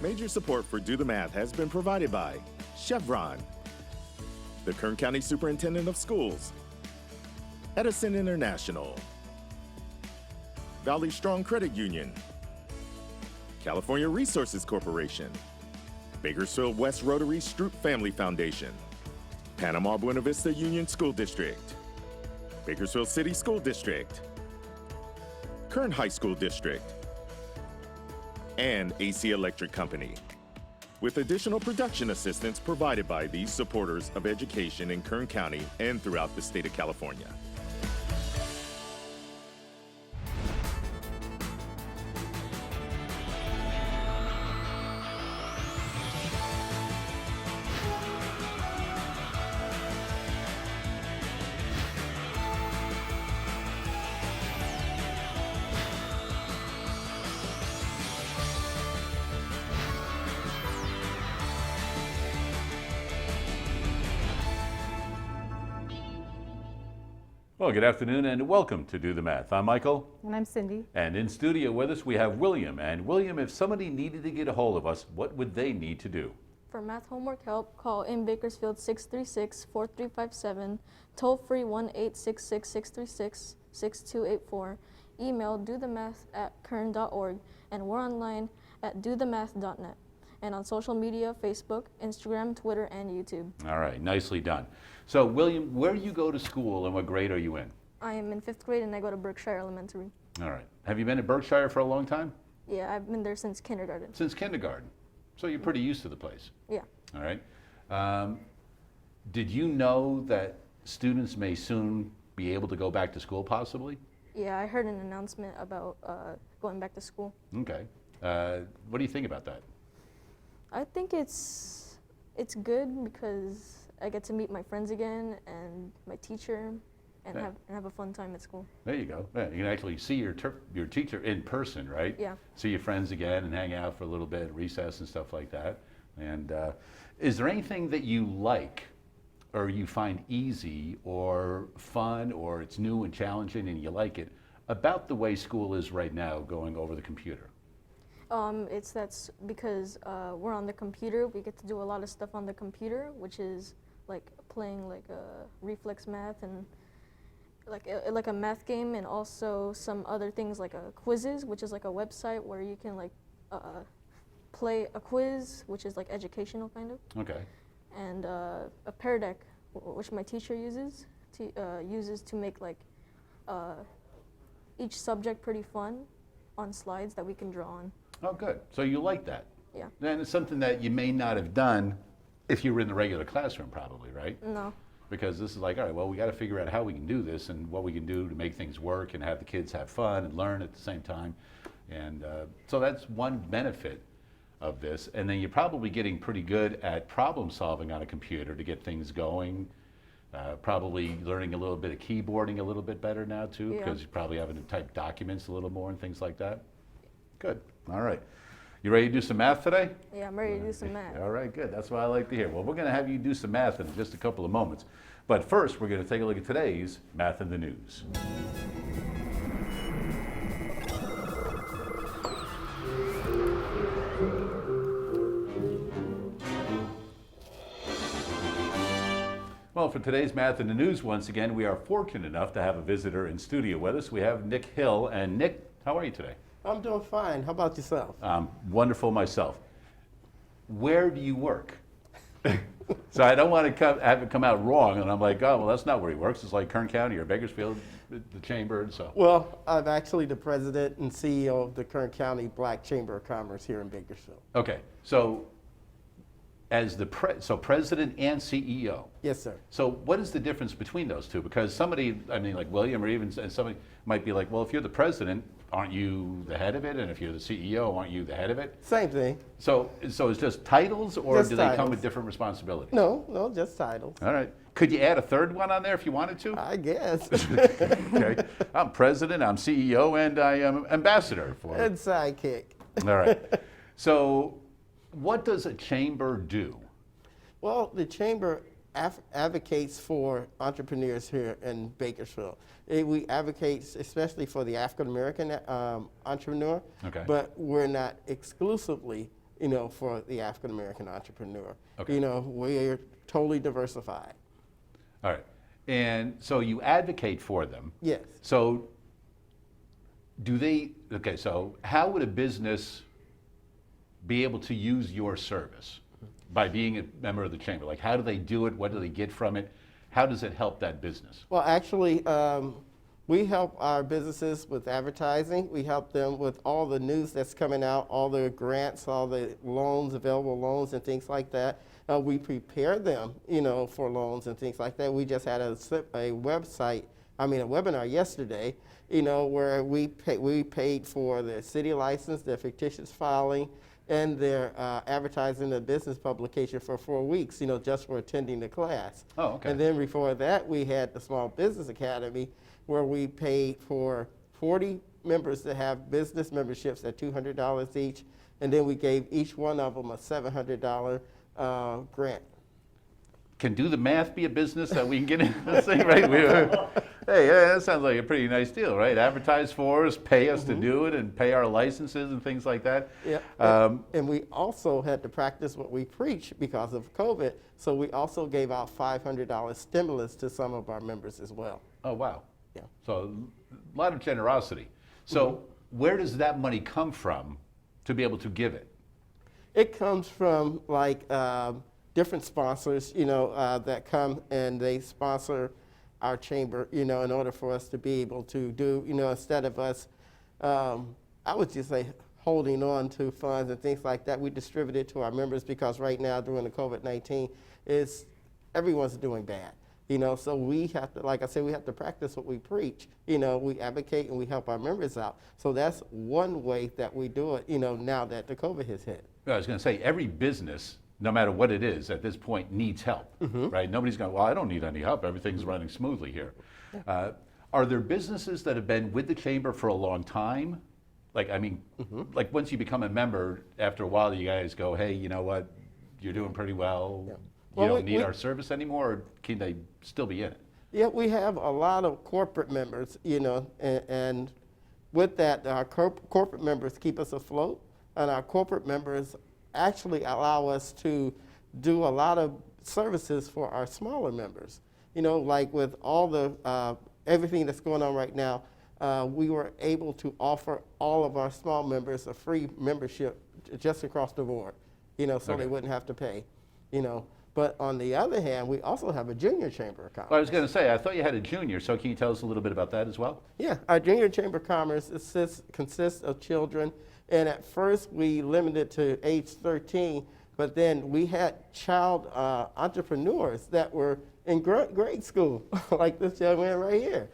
Major support for Do the Math has been provided by Chevron, the Kern County Superintendent of Schools, Edison International, Valley Strong Credit Union, California Resources Corporation, Bakersfield West Rotary Stroop Family Foundation, Panama Buena Vista Union School District, Bakersfield City School District, Kern High School District, and AC Electric Company, with additional production assistance provided by these supporters of education in Kern County and throughout the state of California. Well, good afternoon and welcome to Do the Math. I'm Michael. And I'm Cindy. And in studio with us we have William. And William, if somebody needed to get a hold of us, what would they need to do? For math homework help, call in Bakersfield 636-4357, toll free 1-866-636-6284, email dothemath@kern.org, and we're online at dothemath.net. And on social media, Facebook, Instagram, Twitter, and YouTube. All right, nicely done. So, William, where do you go to school and what grade are you in? I am in 5th grade and I go to Berkshire Elementary. All right. Have you been at Berkshire for a long time? Yeah, I've been there since kindergarten. Since kindergarten. So you're pretty used to the place. Yeah. All right. Did you know that students may soon be able to go back to school possibly? Yeah, I heard an announcement about going back to school. Okay. What do you think about that? I think it's good because I get to meet my friends again and my teacher and Yeah. have a fun time at school. There you go. Yeah, you can actually see your teacher in person, right? Yeah. See your friends again and hang out for a little bit at recess and stuff like that. And is there anything that you like or you find easy or fun or it's new and challenging and you like it about the way school is right now going over the computer? That's because we're on the computer. We get to do a lot of stuff on the computer, which is like playing like reflex math and like a math game, and also some other things like quizzes, which is like a website where you can like play a quiz, which is like educational kind of. Okay. And a pear deck, which my teacher uses to make like each subject pretty fun on slides that we can draw on. Oh, good. So you like that? Yeah. And it's something that you may not have done if you were in the regular classroom, probably, right? No. Because this is like, all right, well, we got to figure out how we can do this and what we can do to make things work and have the kids have fun and learn at the same time. And so that's one benefit of this. And then you're probably getting pretty good at problem solving on a computer to get things going. Probably learning a little bit of keyboarding a little bit better now, too, because you're probably having to type documents a little more and things like that. Good. All right. You ready to do some math today? Yeah, I'm ready to do some math. All right, good. That's what I like to hear. Well, we're going to have you do some math in just a couple of moments. But first, we're going to take a look at today's Math in the News. Well, for today's Math in the News, once again, we are fortunate enough to have a visitor in studio with us. We have Nick Hill. And Nick, how are you today? I'm doing fine. How about yourself? Wonderful myself. Where do you work? So I don't want to have it come out wrong, and I'm like, oh, well, that's not where he works. It's like Kern County or Bakersfield, the chamber, and so. Well, I'm actually the president and CEO of the Kern County Black Chamber of Commerce here in Bakersfield. Okay, so as the president and CEO. Yes, sir. So what is the difference between those two? Because somebody, I mean, like William or even somebody might be like, well, if you're the president, aren't you the head of it? And if you're the CEO, aren't you the head of it? Same thing. So it's just titles, or Just do they come titles. with different responsibilities? No, just titles. All right. Could you add a third one on there if you wanted to? I guess. Okay. I'm president, I'm CEO, and I am ambassador for And sidekick. All right. So what does a chamber do? Well, the chamber advocates for entrepreneurs here in Bakersfield. We advocate especially for the African American entrepreneur, Okay. but we're not exclusively for the African American entrepreneur. Okay. We're totally diversified. All right. And so you advocate for them. Yes. So so how would a business be able to use your service by being a member of the chamber? Like, how do they do it? What do they get from it? How does it help that business? Well, actually, we help our businesses with advertising. We help them with all the news that's coming out, all the grants, all the loans, available loans and things like that. We prepare them, for loans and things like that. We just had a webinar yesterday, where we paid for their city license, their fictitious filing, and their advertising the business publication for 4 weeks, just for attending the class. Oh, okay. And then before that, we had the Small Business Academy, where we paid for 40 members to have business memberships at $200 each, and then we gave each one of them a $700 grant. Can do the math be a business that we can get into this thing, right? Hey, that sounds like a pretty nice deal, right? Advertise for us, pay us to do it, and pay our licenses and things like that. Yeah. And we also had to practice what we preach because of COVID, so we also gave out $500 stimulus to some of our members as well. Oh, wow. Yeah. So a lot of generosity. So where does that money come from to be able to give it? It comes from different sponsors, that come and they sponsor our chamber, in order for us to be able to do, instead of us, I would just say holding on to funds and things like that, we distribute it to our members because right now during the COVID-19, everyone's doing bad. So we have to, like I said, we have to practice what we preach. We advocate and we help our members out. So that's one way that we do it, now that the COVID has hit. I was going to say, every business, no matter what it is, at this point needs help, right? Nobody's going, well, I don't need any help. Everything's running smoothly here. Are there businesses that have been with the chamber for a long time? Like once you become a member, after a while, you guys go, hey, you know what? You're doing pretty well. Yeah. You don't need our service anymore, or can they still be in it? Yeah, we have a lot of corporate members, and with that, our corporate members keep us afloat, and our corporate members actually allow us to do a lot of services for our smaller members. Like with all the everything that's going on right now, we were able to offer all of our small members a free membership just across the board, so they wouldn't have to pay, But on the other hand, we also have a junior chamber of commerce. Well, I was going to say, I thought you had a junior, so can you tell us a little bit about that as well? Yeah, our junior chamber of commerce consists of children, and at first we limited to age 13, but then we had child entrepreneurs that were in grade school, like this young man right here.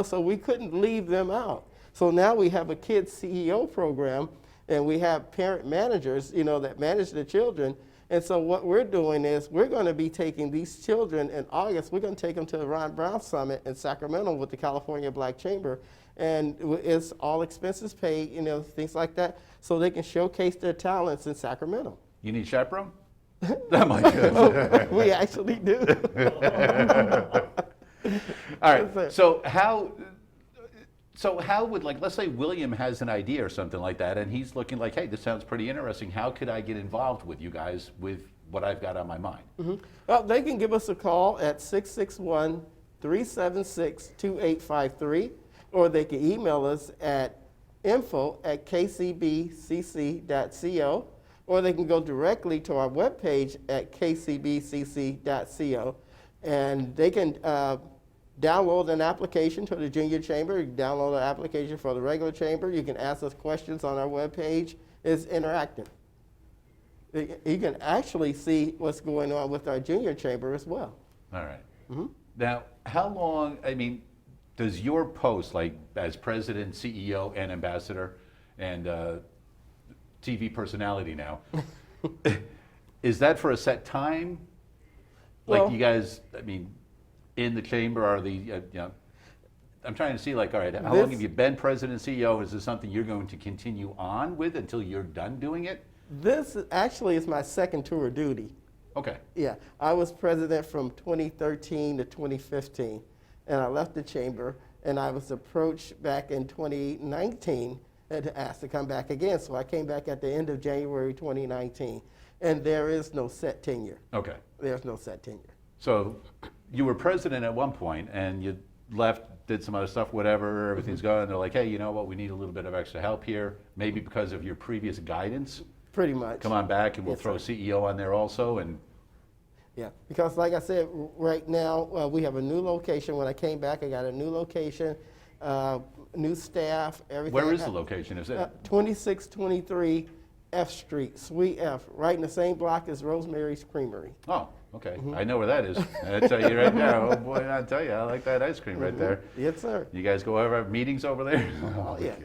So we couldn't leave them out. So now we have a kids CEO program, and we have parent managers, that manage the children. And so what we're doing is we're going to be taking these children in August. We're going to take them to the Ron Brown Summit in Sacramento with the California Black Chamber. And it's all expenses paid, things like that, so they can showcase their talents in Sacramento. You need chaperone? Oh my goodness. We actually do. All right, so how would, let's say William has an idea or something like that, and he's looking like, hey, this sounds pretty interesting. How could I get involved with you guys with what I've got on my mind? Well, they can give us a call at 661-376-2853, or they can email us at info@kcbcc.co, or they can go directly to our webpage at kcbcc.co, and they can download an application to the junior chamber. You can download an application for the regular chamber. You can ask us questions on our webpage. It's interactive. You can actually see what's going on with our junior chamber as well. All right. Now, how long, does your post, like as president, CEO, and ambassador, and TV personality now, is that for a set time? Well, you guys, in the chamber, are I'm trying to see, all right, how long have you been president, CEO? Is this something you're going to continue on with until you're done doing it? This actually is my second tour of duty. Okay. Yeah, I was president from 2013 to 2015, and I left the chamber, and I was approached back in 2019 and asked to come back again. So I came back at the end of January 2019. And there is no set tenure. Okay. There's no set tenure. So you were president at one point and you left, did some other stuff, whatever, everything's going, they're like, hey, you know what, we need a little bit of extra help here, maybe because of your previous guidance. Pretty much. Come on back and we'll Yes, throw sir. CEO on there also. And Yeah, because like I said, right now, we have a new location. When I came back, I got a new location, new staff, everything. where is the location? Is it? 2623 F Street, Suite F, right in the same block as Rosemary's Creamery. Oh, okay. I know where that is. I tell you right now. Oh boy, I tell you, I like that ice cream right there. Yes, sir. You guys go over have meetings over there? Oh, yeah,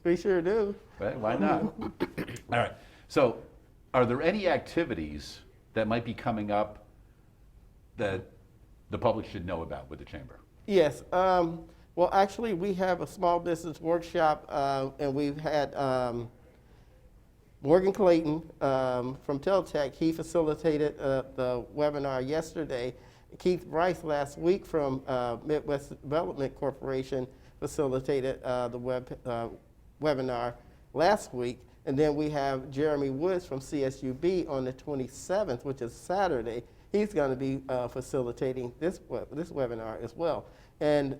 we sure do. Right, why not? All right. So, are there any activities that might be coming up that the public should know about with the chamber? Yes. Well, actually, we have a small business workshop, and we've had Morgan Clayton from Teltech. He facilitated the webinar yesterday. Keith Bryce last week from Midwest Development Corporation facilitated the webinar last week. And then we have Jeremy Woods from CSUB on the 27th, which is Saturday. He's going to be facilitating this webinar as well. And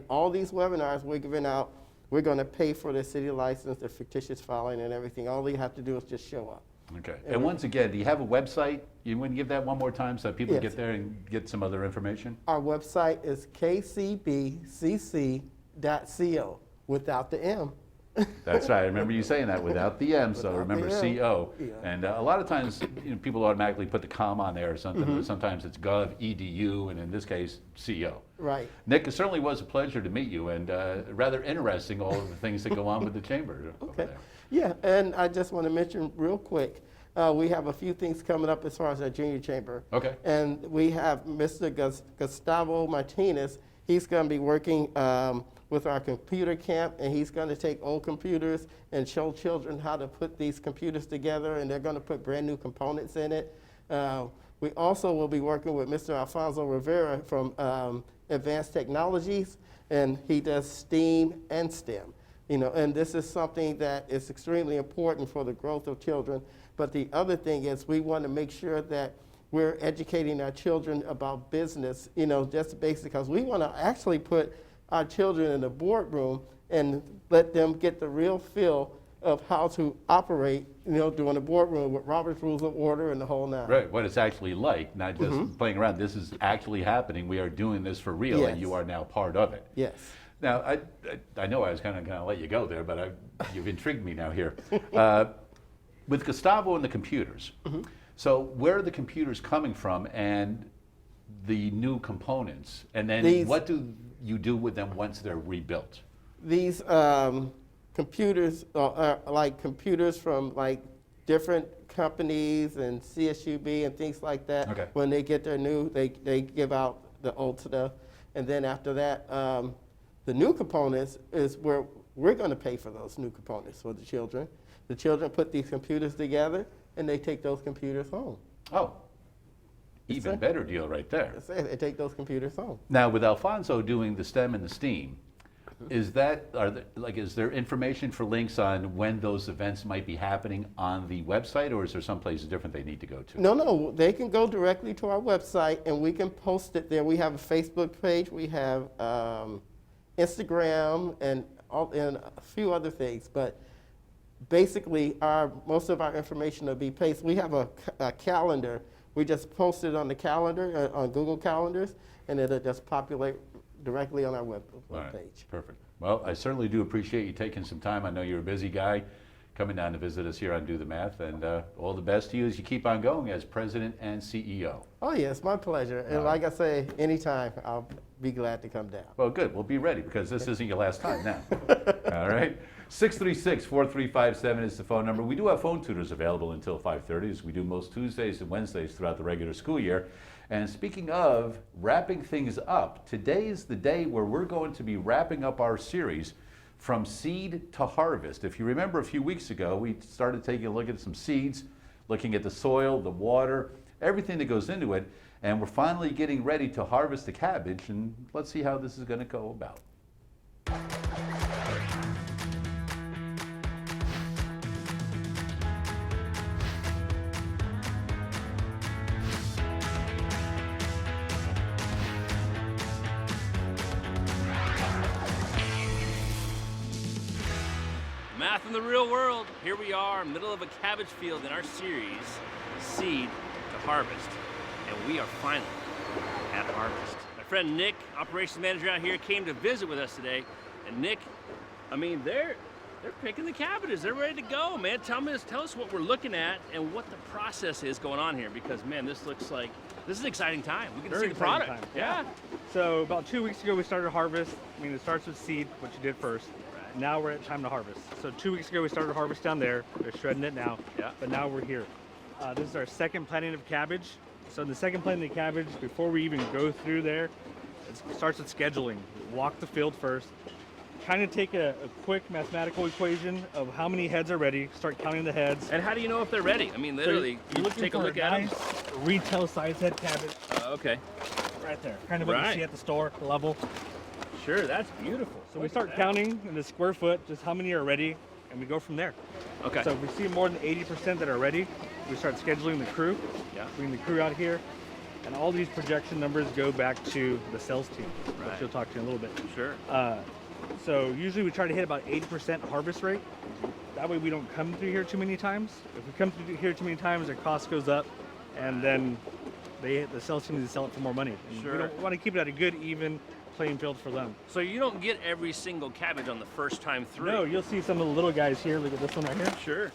all these webinars we're giving out, we're going to pay for the city license, the fictitious filing, and everything. All you have to do is just show up. Okay. And once again, do you have a website? You want to give that one more time so people Yes. get there and get some other information? Our website is kcbcc.co without the M. That's right. I remember you saying that without the M, so Without the remember M. CO. Yeah. And a lot of times, people automatically put the com on there or something, Mm-hmm. but sometimes it's gov, edu, and in this case, CO. Right. Nick, it certainly was a pleasure to meet you, and rather interesting, all of the things that go on with the chamber over Okay. there. Yeah, and I just want to mention real quick, we have a few things coming up as far as our junior chamber. Okay. And we have Mr. Gustavo Martinez. He's going to be working with our computer camp, and he's going to take old computers and show children how to put these computers together, and they're going to put brand new components in it. We also will be working with Mr. Alfonso Rivera from Advanced Technologies, and he does STEAM and STEM. And this is something that is extremely important for the growth of children. But the other thing is we want to make sure that we're educating our children about business, just basic, because we want to actually put our children in the boardroom and let them get the real feel of how to operate, during the boardroom with Robert's Rules of Order and the whole nine. Right, what it's actually like, not just playing around. This is actually happening. We are doing this for real, and Yes. you are now part of it. Yes. Now, I know I was kind of going to let you go there, but you've intrigued me now here. With Gustavo and the computers, so where are the computers coming from and the new components? And then what do you do with them once they're rebuilt? These computers are like computers from like different companies and CSUB and things like that. Okay. When they get their new, they give out the old stuff. And then after that, the new components is where we're going to pay for those new components for the children. The children put these computers together, and they take those computers home. Oh, even sir. better deal right there. That's it. They take those computers home. Now, with Alfonso doing the STEM and the STEAM, is there information for links on when those events might be happening on the website, or is there some places different they need to go to? No, they can go directly to our website, and we can post it there. We have a Facebook page, we have Instagram, and a few other things. But basically, most of our information will be pasted. We have a calendar. We just post it on the calendar, on Google Calendars, and it'll just populate directly on our web All right, page. perfect. Well, I certainly do appreciate you taking some time. I know you're a busy guy coming down to visit us here on Do the Math, and all the best to you as you keep on going as president and CEO. Oh, yeah, it's my pleasure. And like I say, anytime, I'll be glad to come down. Well, good. We'll be ready because this isn't your last time now. All right. 636-4357 is the phone number. We do have phone tutors available until 5:30, as we do most Tuesdays and Wednesdays throughout the regular school year. And speaking of wrapping things up, today is the day where we're going to be wrapping up our series From Seed to Harvest. If you remember a few weeks ago, we started taking a look at some seeds, looking at the soil, the water, everything that goes into it. And we're finally getting ready to harvest the cabbage, and let's see how this is going to go about. Math in the real world. Here we are, middle of a cabbage field in our series, Seed to Harvest. And we are finally at harvest. My friend Nick, operations manager out here, came to visit with us today. And Nick, I mean, they're picking the cabbages. They're ready to go, man. Tell us what we're looking at and what the process is going on here, because man, this is an exciting time. We can see the product. Time. Yeah. So about 2 weeks ago, we started harvest. I mean, it starts with seed, what you did first. Right. Now we're at time to harvest. So 2 weeks ago, we started harvest down there. They're shredding it now. Yeah. But now we're here. This is our second planting of cabbage. So the second planting of cabbage, before we even go through there, it starts with scheduling. Walk the field first. Kind of take a quick mathematical equation of how many heads are ready, start counting the heads. And how do you know if they're ready? I mean, literally, you're you looking take a for look at them. nice retail size head cabbage Okay. right there. Kind of what Right. you see at the store level. Sure, that's beautiful. So we start counting in the square foot, just how many are ready, and we go from there. Okay. So if we see more than 80% that are ready, we start scheduling the crew, Yeah. bring the crew out here, and all these projection numbers go back to the sales team, Right. which you'll talk to in a little bit. Sure. So usually we try to hit about 80% harvest rate. That way we don't come through here too many times. If we come through here too many times, their cost goes up, and then the sales team needs to sell it for more money. And Sure. We don't want to keep it at a good, even playing field for them. So you don't get every single cabbage on the first time through. No, you'll see some of the little guys here. Look at this one right here. Sure.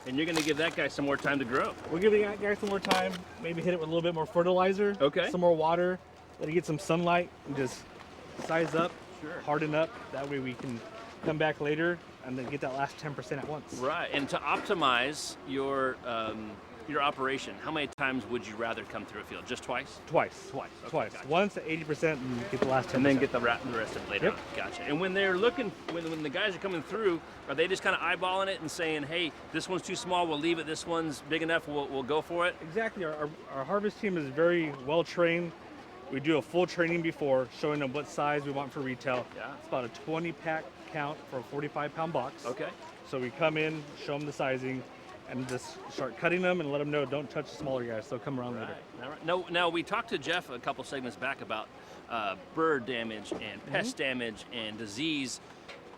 And you're going to give that guy some more time to grow. We'll give the guy some more time, maybe hit it with a little bit more fertilizer, Okay. some more water, let it get some sunlight, and just size up, Sure. harden up. That way we can come back later and then get that last 10% at once. Right. And to optimize your operation, how many times would you rather come through a field? Just twice? Twice. Twice. Okay, Twice. gotcha. Once at 80% and get the last 10%. And then get the rest of it later Yep. on. Gotcha. And when they're looking, when the guys are coming through, are they just kind of eyeballing it and saying, hey, this one's too small, we'll leave it. This one's big enough, we'll go for it? Exactly. Our harvest team is very well trained. We do a full training before, showing them what size we want for retail. Yeah. It's about a 20-pack count for a 45-pound box. Okay. So we come in, show them the sizing, and just start cutting them and let them know don't touch the smaller guys. They'll come around later. All right. Now, we talked to Jeff a couple segments back about bird damage and pest damage and disease.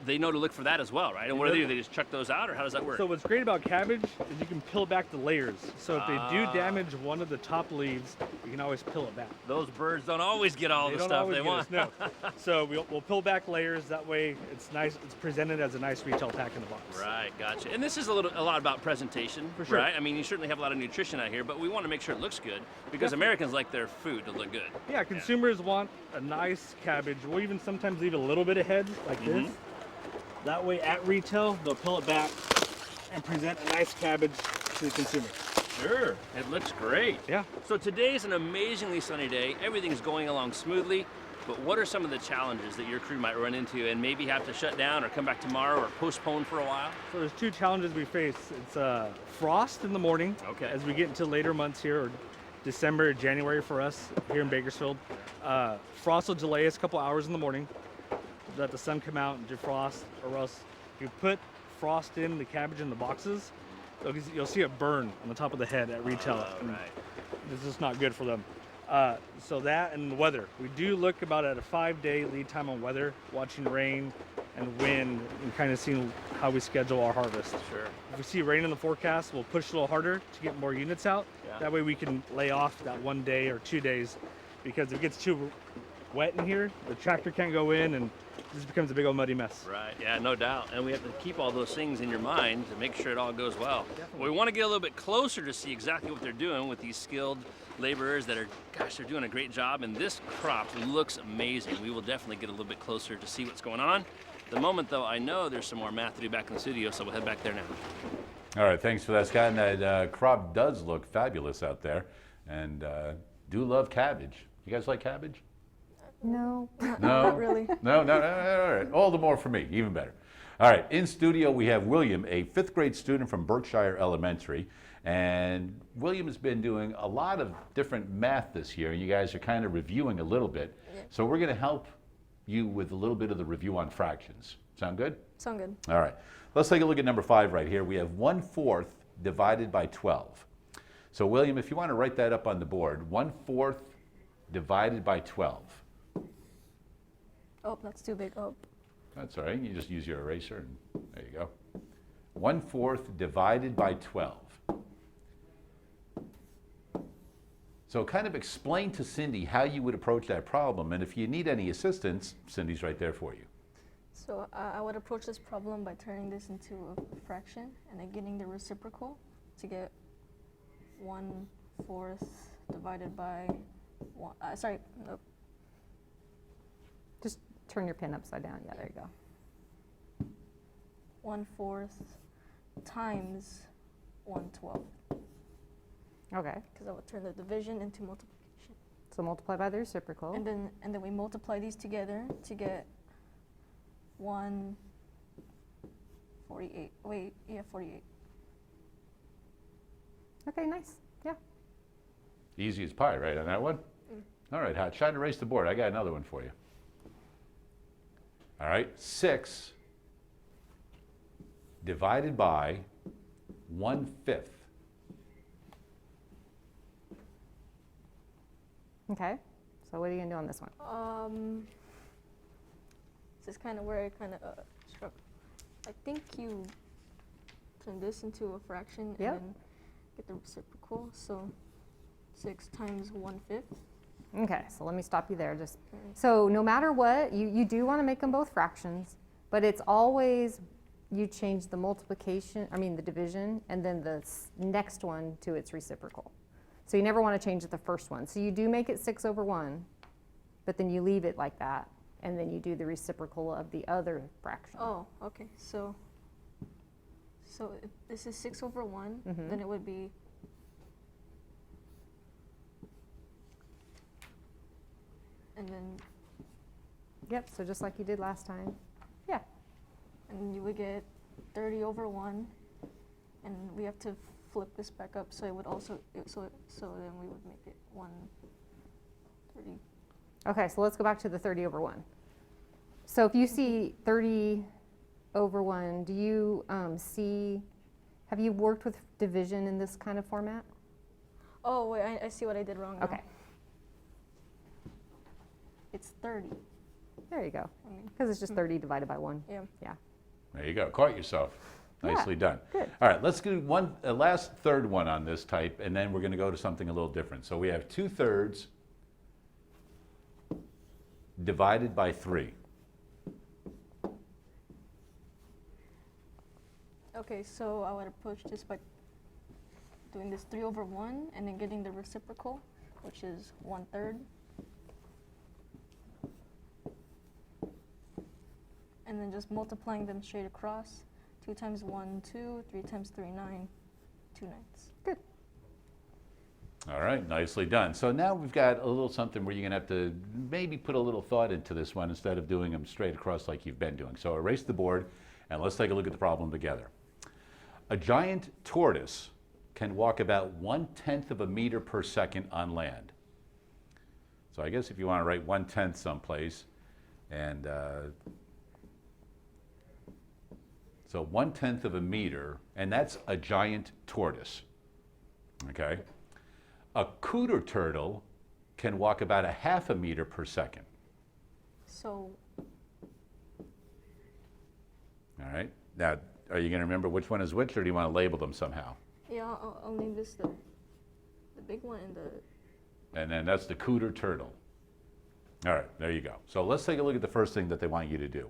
They know to look for that as well, right? And what do they do? They just chuck those out, or how does that work? So what's great about cabbage is you can peel back the layers. So if they do damage one of the top leaves, you can always peel it back. Those birds don't always get all They the don't stuff always they get want. us, no. So we'll peel back layers. That way it's nice. It's presented as a nice retail pack in the box. Right, gotcha. And this is a lot about presentation, For sure. right? I mean, you certainly have a lot of nutrition out here, but we want to make sure it looks good because Definitely. Americans like their food to look good. Yeah, consumers want a nice cabbage. We'll even sometimes leave a little bit of head like this. That way at retail, they'll peel it back and present a nice cabbage to the consumer. Sure, it looks great. Yeah. So today's an amazingly sunny day. Everything's going along smoothly, but what are some of the challenges that your crew might run into and maybe have to shut down or come back tomorrow or postpone for a while? So there's two challenges we face. It's frost in the morning. Okay. As we get into later months here, or December, January for us here in Bakersfield. Frost will delay us a couple hours in the morning. Let the sun come out and defrost, or else if you put frost in the cabbage in the boxes, you'll see it burn on the top of the head at retail. And Right. This is not good for them. So that and the weather. We do look about at a 5-day lead time on weather, watching rain and wind and kind of seeing how we schedule our harvest. Sure. If we see rain in the forecast, we'll push a little harder to get more units out. Yeah. That way we can lay off that 1 day or 2 days, because if it gets too wet in here, the tractor can't go in and this becomes a big old muddy mess. Right, yeah, no doubt. And we have to keep all those things in your mind to make sure it all goes well. Definitely. We want to get a little bit closer to see exactly what they're doing with these skilled laborers that are, gosh, they're doing a great job. And this crop looks amazing. We will definitely get a little bit closer to see what's going on. The moment, though, I know there's some more math to do back in the studio, so we'll head back there now. All right, thanks for that, Scott. And that crop does look fabulous out there, and do love cabbage. You guys like cabbage? No, No? not really. No, all right. All the more for me, even better. All right, in studio we have William, a 5th grade student from Berkshire Elementary. And William has been doing a lot of different math this year, and you guys are kind of reviewing a little bit. Yeah. So we're going to help you with a little bit of the review on fractions. Sound good? Sound good. All right, let's take a look at number 5 right here. We have 1/4 divided by 12. So William, if you want to write that up on the board, 1/4 divided by 12. Oh, that's too big. Oh, That's all right, you just use your eraser and there you go. 1/4 divided by 12. So kind of explain to Cindy how you would approach that problem, and if you need any assistance, Cindy's right there for you. So I would approach this problem by turning this into a fraction and then getting the reciprocal to get 1/4 divided by one. Sorry, nope. Just turn your pen upside down. Yeah, there you go. 1/4 times 1/12. Okay. Because I would turn the division into multiplication. So multiply by the reciprocal. And then we multiply these together to get 1/48. Wait, yeah, 48. Okay, nice. Yeah. Easy as pie, right, on that one? All right, Hot, try to erase the board. I got another one for you. All right, 6 divided by 1/5. Okay. So what are you gonna do on this one? This is kind of where I kind of struggle. I think you turn this into a fraction Yep. and then get the reciprocal. So 6 times 1/5. Okay, so let me stop you there. So no matter what, you do want to make them both fractions, but it's always you change the multiplication, the division, and then the next one to its reciprocal. So you never want to change the first one. So you do make it 6/1, but then you leave it like that, and then you do the reciprocal of the other fraction. Oh, okay. So if this is 6/1, then it would be and then Yep, so just like you did last time. Yeah. and you would get 30/1, and we have to flip this back up, so it would also so then we would make it 1/30. Okay, so let's go back to the 30/1. So if you see 30/1, do you have you worked with division in this kind of format? Oh wait, I see what I did wrong now. Okay, It's 30. there you go. I mean, Because it's just 30 divided by 1. yeah. Yeah. There you go, caught yourself. Nicely done. good. All right, let's do one last third one on this type, and then we're going to go to something a little different. So we have 2/3 divided by 3. Okay, so I would approach this by doing this 3/1 and then getting the reciprocal, which is 1/3. And then just multiplying them straight across. 2 times 1, 2, 3 times 3, 9, 2 9ths. Good. All right, nicely done. So now we've got a little something where you're going to have to maybe put a little thought into this one instead of doing them straight across like you've been doing. So erase the board, and let's take a look at the problem together. A giant tortoise can walk about 1/10 of a meter per second on land. So I guess if you want to write 1/10 someplace, and so 1/10 of a meter, and that's a giant tortoise, okay? A cooter turtle can walk about 1/2 a meter per second, So, all right? Now, are you going to remember which one is which, or do you want to label them somehow? yeah, I'll name this the big one and the... And then that's the cooter turtle. All right, there you go. So let's take a look at the first thing that they want you to do.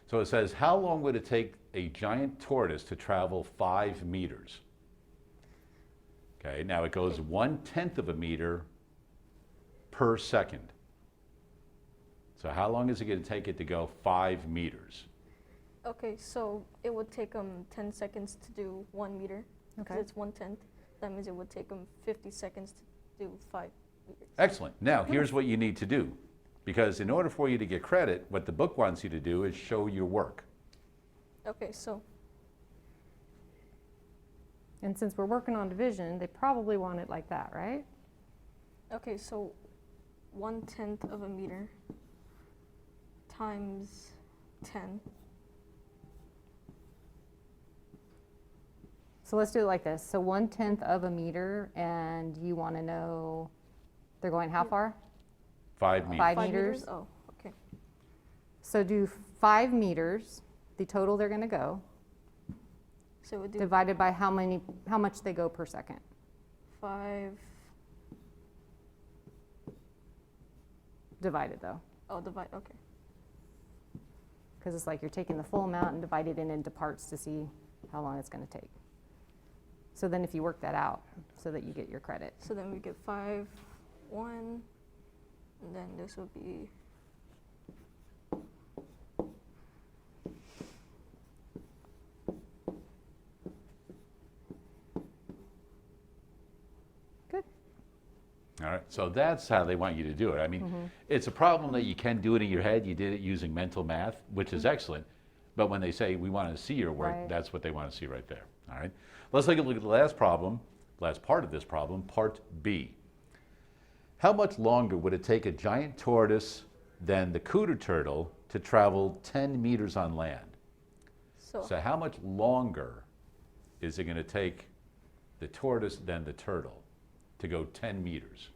So it says, how long would it take a giant tortoise to travel 5 meters? Okay, now it goes 1/10 of a meter per second. So how long is it going to take it to go 5 meters? Okay, so it would take them 10 seconds to do 1 meter. Because Okay. it's 1/10. That means it would take them 50 seconds to do 5 meters. Excellent. Now, here's what you need to do. Because in order for you to get credit, what the book wants you to do is show your work. Okay, so And since we're working on division, they probably want it like that, right? okay, so 1/10 of a meter times 10. So let's do it like this. So 1/10 of a meter, and you want to know they're going how far? 5 meters. 5 5 meters. Oh, okay. So do 5 meters, the total they're going to go, So we do divided by how much they go per second. 5. Divided though, Oh, divide. Okay. because it's like you're taking the full amount and dividing it into parts to see how long it's going to take. So then if you work that out so that you get your credit. So then we get 5, 1, and then this will be Good. All right, so that's how they want you to do it. I mean, it's a problem that you can do it in your head. You did it using mental math, which is excellent. But when they say we want to see your work, Right. that's what they want to see right there. All right, let's take a look at the last problem, last part of this problem, part B. How much longer would it take a giant tortoise than the cooter turtle to travel 10 meters on land? So how much longer is it going to take the tortoise than the turtle to go 10 meters?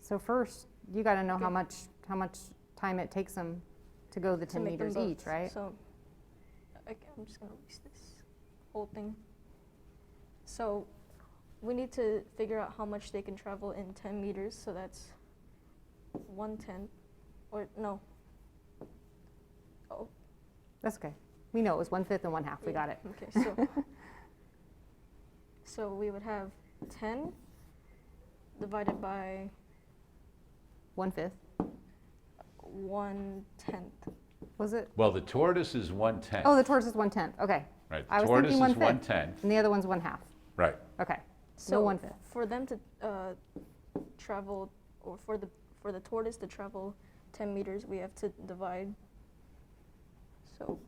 So first, you got to know how much time it takes them to go the to 10 make them meters both. each, right? So I'm just gonna erase this whole thing. So we need to figure out how much they can travel in 10 meters. So that's 1/10, or no. Oh, That's okay. We know it was 1/5 and 1/2. We yeah, got it. Okay, so so we would have 10 divided by 1/5. 1/10. Was it? Well, the tortoise is 1/10. Oh, the tortoise is 1/10. Okay. Right, I the was tortoise thinking is 1/5. 1/10. And the other one's 1/2. Right. Okay. So No 1/5. for them to travel, or for the tortoise to travel 10 meters, we have to divide. So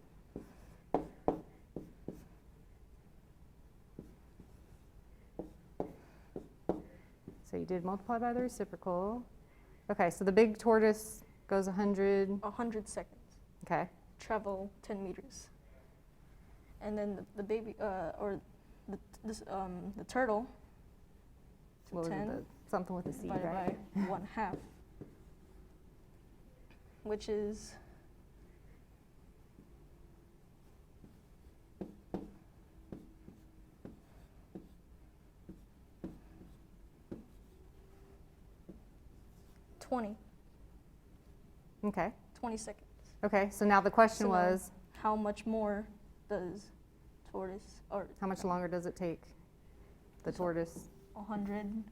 So you did multiply by the reciprocal. Okay, so the big tortoise goes 100. 100 seconds, Okay. travel 10 meters. And then the baby, or the turtle, to What was 10 it? Something with a C, divided right? by 1/2, which is 20 Okay. seconds. Okay, so now the question So now- was, How much more does tortoise, or how much longer does it take the So- tortoise? 100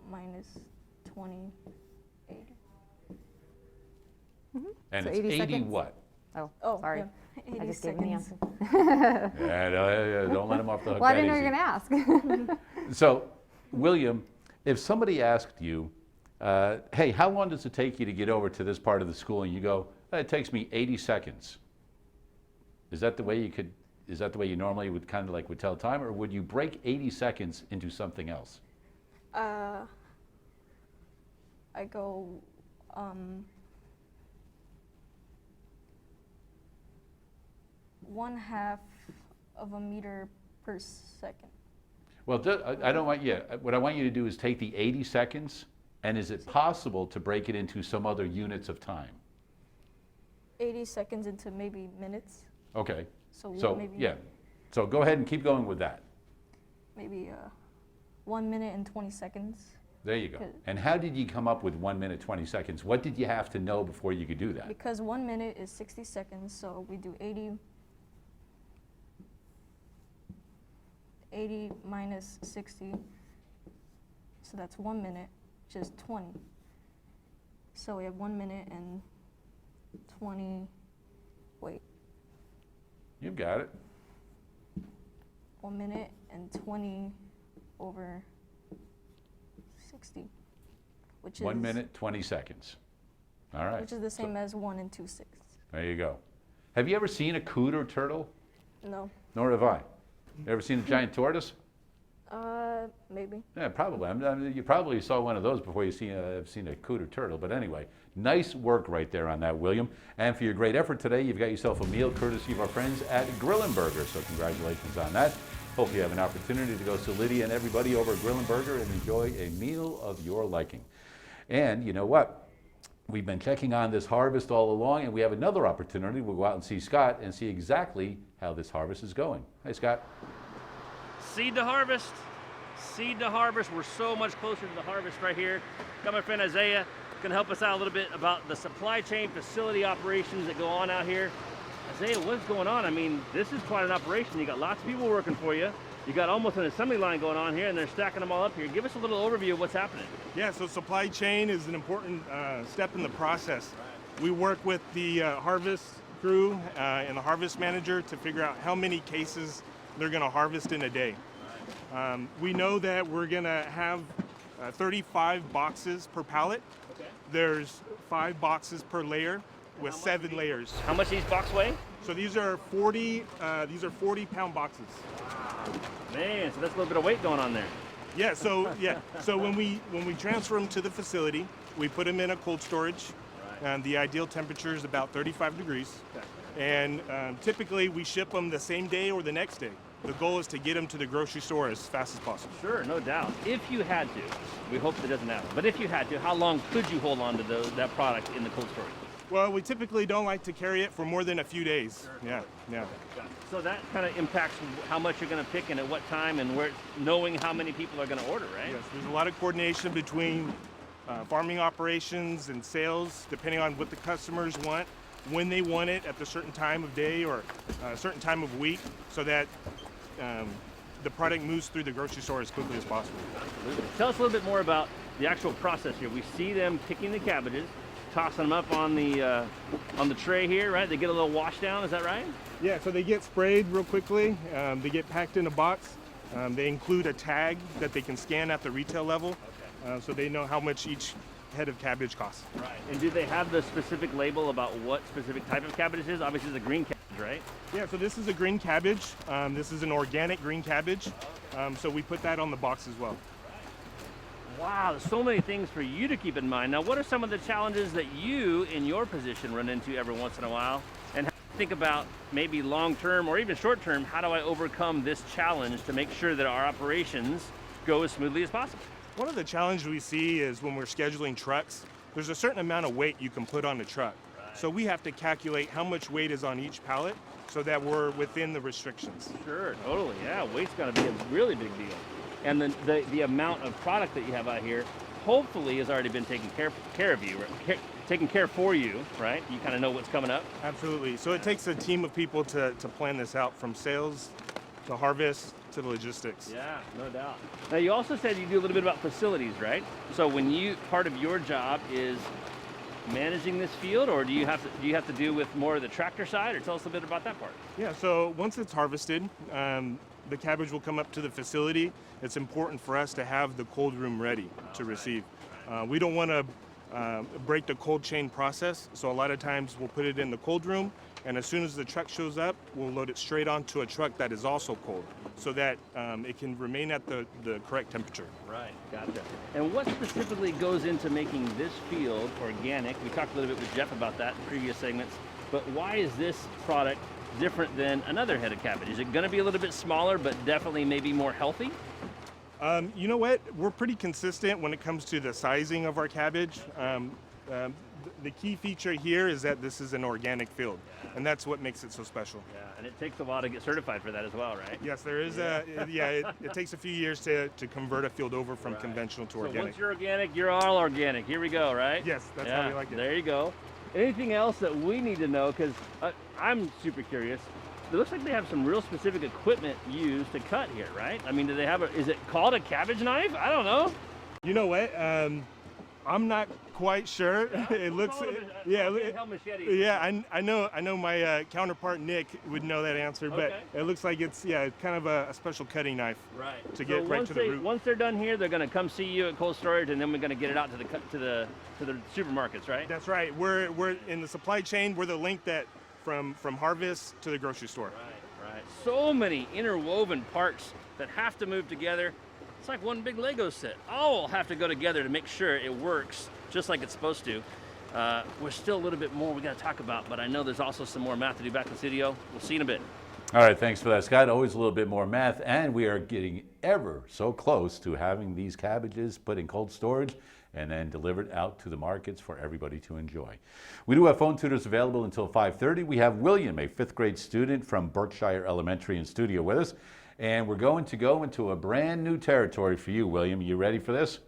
minus 20, 80. And So it's 80 80 seconds? what? Oh, Oh, sorry. yeah, 80 I just gave him the seconds. answer. Yeah, don't let them off the hook Well, I that didn't know you were easy. going to ask. So, William, if somebody asked you, hey, how long does it take you to get over to this part of the school? And you go, it takes me 80 seconds. Is that the way you normally would kind of like would tell time, or would you break 80 seconds into something else? I go 1/2 of a meter per second. Well, I don't want you, what I want you to do is take the 80 seconds, and is it possible to break it into some other units of time? 80 seconds into maybe minutes. Okay, So, so, maybe yeah. So go ahead and keep going with that. maybe 1 minute and 20 seconds. There you go. Good. And how did you come up with 1 minute, 20 seconds? What did you have to know before you could do that? Because 1 minute is 60 seconds, so we do 80 minus 60, so that's 1 minute, which is 20. So we have 1 minute and 20, wait, You've got it. 1 minute and 20 over 60, which 1 is minute, 20 seconds. All right. which is the So- same as 1 and 2/6. There you go. Have you ever seen a cooter turtle? No, Nor have I. You ever seen a giant tortoise? maybe. Yeah, probably. I mean, you probably saw one of those before you have seen a cooter turtle. But anyway, nice work right there on that, William. And for your great effort today, you've got yourself a meal courtesy of our friends at Grillin' Burger. So congratulations on that. Hope you have an opportunity to go see Lydia and everybody over at Grillin' Burger and enjoy a meal of your liking. And you know what? We've been checking on this harvest all along, and we have another opportunity. We'll go out and see Scott and see exactly how this harvest is going. Hey, Scott. Seed to harvest. Seed to harvest. We're so much closer to the harvest right here. Got my friend Isaiah going to help us out a little bit about the supply chain facility operations that go on out here. Isaiah, what's going on? I mean, this is quite an operation. You got lots of people working for you. You got almost an assembly line going on here, and they're stacking them all up here. Give us a little overview of what's happening. Yeah, so supply chain is an important step in the process. We work with the harvest crew and the harvest manager to figure out how many cases they're going to harvest in a day. We know that we're going to have 35 boxes per pallet. Okay. There's 5 boxes per layer with 7 layers. How much these boxes weigh? So these are 40-pound boxes. Man, so that's a little bit of weight going on there. Yeah, so when we transfer them to the facility, we put them in a cold storage. And the ideal temperature is about 35 degrees. Okay. And typically we ship them the same day or the next day. The goal is to get them to the grocery store as fast as possible. Sure, no doubt. If you had to, we hope that doesn't happen, but if you had to, how long could you hold on to that product in the cold storage? Well, we typically don't like to carry it for more than a few days. Sure. Yeah. So that kind of impacts how much you're going to pick and at what time, and where, knowing how many people are going to order, right? Yes, there's a lot of coordination between farming operations and sales, depending on what the customers want, when they want it at a certain time of day or a certain time of week, so that the product moves through the grocery store as quickly as possible. Absolutely. Tell us a little bit more about the actual process here. We see them picking the cabbages, tossing them up on the tray here, right? They get a little wash down, is that right? Yeah, so they get sprayed real quickly. They get packed in a box. They include a tag that they can scan at the retail level, so they know how much each head of cabbage costs. Right. And do they have the specific label about what specific type of cabbage it is? Obviously, it's a green cabbage, right? Yeah, so this is a green cabbage. This is an organic green cabbage. So we put that on the box as well. Wow, there's so many things for you to keep in mind. Now, what are some of the challenges that you, in your position, run into every once in a while? And how do you think about maybe long-term or even short-term, how do I overcome this challenge to make sure that our operations go as smoothly as possible? One of the challenges we see is when we're scheduling trucks, there's a certain amount of weight you can put on a truck. Right. So we have to calculate how much weight is on each pallet so that we're within the restrictions. Sure, totally. Yeah, weight's got to be a really big deal. And the amount of product that you have out here hopefully has already been taken care of you, right? Taken care for you, right? You kind of know what's coming up. Absolutely. So it takes a team of people to plan this out, from sales to harvest to the logistics. Yeah, no doubt. Now, you also said you do a little bit about facilities, right? So when part of your job is managing this field, or do you have to do with more of the tractor side, or tell us a bit about that part? Yeah, so once it's harvested, the cabbage will come up to the facility. It's important for us to have the cold room ready to receive. We don't want to break the cold chain process, so a lot of times we'll put it in the cold room, and as soon as the truck shows up, we'll load it straight onto a truck that is also cold, so that it can remain at the correct temperature. Right, gotcha. And what specifically goes into making this field organic? We talked a little bit with Jeff about that in previous segments, but why is this product different than another head of cabbage? Is it going to be a little bit smaller, but definitely maybe more healthy? You know what? We're pretty consistent when it comes to the sizing of our cabbage. The key feature here is that this is an organic field, and that's what makes it so special. Yeah, and it takes a while to get certified for that as well, right? Yes, there is it takes a few years to convert a field over from conventional to organic. So once you're organic, you're all organic. Here we go, right? Yes, that's how we like it. There you go. Anything else that we need to know? Because I'm super curious. It looks like they have some real specific equipment used to cut here, right? I mean, do they have is it called a cabbage knife? I don't know. You know what? I'm not quite sure. It looks, I know my counterpart Nick would know that answer, but it looks like it's kind of a special cutting knife. Right. To get right to the root. Once they're done here, they're going to come see you at cold storage, and then we're going to get it out to the supermarkets, right? That's right. We're in the supply chain. We're the link that from harvest to the grocery store. Right. So many interwoven parts that have to move together. It's like one big Lego set. All have to go together to make sure it works just like it's supposed to. We're still a little bit more we got to talk about, but I know there's also some more math to do back in the studio. We'll see you in a bit. All right, thanks for that, Scott. Always a little bit more math, and we are getting ever so close to having these cabbages put in cold storage and then delivered out to the markets for everybody to enjoy. We do have phone tutors available until 5:30. We have William, a 5th grade student from Berkshire Elementary, in studio with us. And we're going to go into a brand new territory for you, William. You ready for this?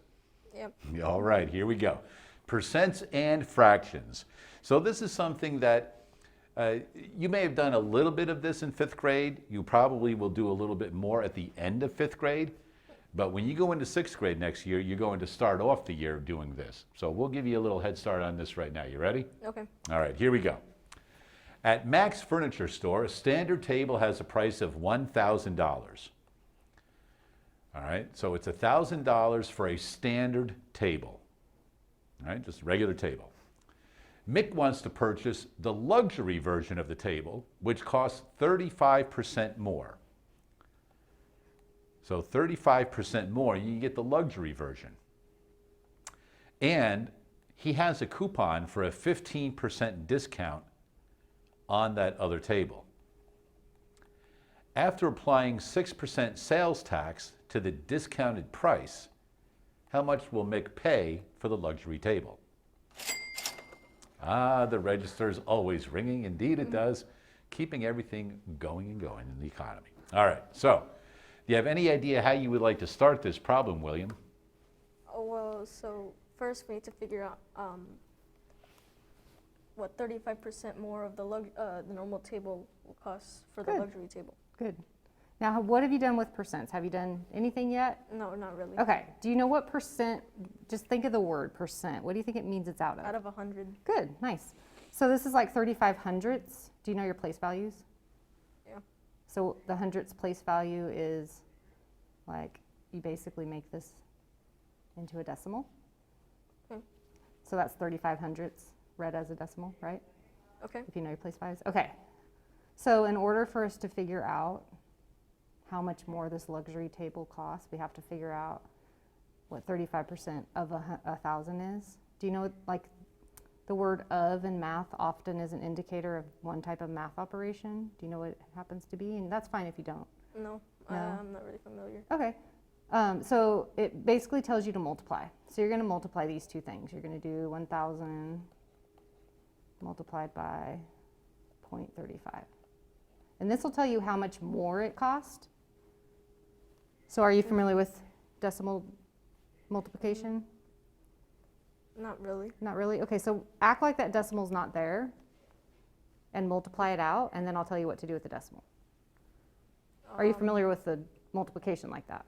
Yep. All right, here we go. Percents and fractions. So this is something that you may have done a little bit of this in 5th grade. You probably will do a little bit more at the end of 5th grade. But when you go into 6th grade next year, you're going to start off the year doing this. So we'll give you a little head start on this right now. You ready? Okay. All right, here we go. At Mac's Furniture Store, a standard table has a price of $1,000. All right, so it's $1,000 for a standard table. All right, just a regular table. Mick wants to purchase the luxury version of the table, which costs 35% more. So 35% more, you can get the luxury version. And he has a coupon for a 15% discount on that other table. After applying 6% sales tax to the discounted price, how much will Mick pay for the luxury table? Ah, the register is always ringing. Indeed it does, keeping everything going and going in the economy. All right, so do you have any idea how you would like to start this problem, William? Oh, well, so first we need to figure out what 35% more of the normal table will cost for the Good. luxury table. Good. Now, what have you done with percents? Have you done anything yet? No, not really. Okay. Do you know what percent? Just think of the word percent. What do you think it means it's out of? Out of 100. Good. Nice. So this is like 35 hundredths. Do you know your place values? Yeah. So the hundredths place value is like you basically make this into a decimal. Okay. So that's 35 hundredths read as a decimal, right? Okay. If you know your place values. Okay. So in order for us to figure out how much more this luxury table costs, we have to figure out what 35% of 1,000 is. Do you know, like, the word of in math often is an indicator of one type of math operation? Do you know what it happens to be? And that's fine if you don't. No, No? I'm not really familiar. Okay. So it basically tells you to multiply. So you're going to multiply these two things. You're going to do 1,000 multiplied by 0.35. And this will tell you how much more it cost. So are you familiar with decimal multiplication? Not really. Not really? Okay, so act like that decimal's not there and multiply it out, and then I'll tell you what to do with the decimal. Are you familiar with the multiplication like that?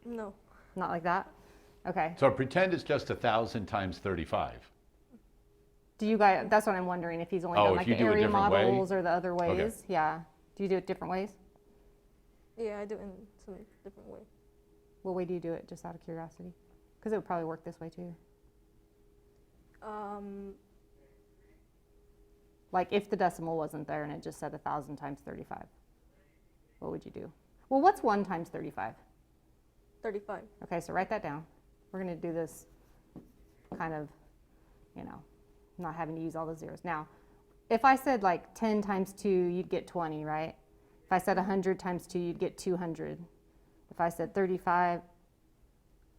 No. Not like that? Okay. So pretend it's just 1,000 times 35. Do you guys, that's what I'm wondering, if he's only Oh, done if like you the do a area different way? models or the other ways? Okay. Yeah. Do you do it different ways? Yeah, I do it in some different way. What way do you do it, just out of curiosity? Because it would probably work this way too. Like if the decimal wasn't there and it just said 1,000 times 35, what would you do? Well, what's 1 times 35? 35. Okay, so write that down. We're going to do this kind of, you know, not having to use all the zeros. Now, if I said like 10 times 2, you'd get 20, right? If I said 100 times 2, you'd get 200. If I said 35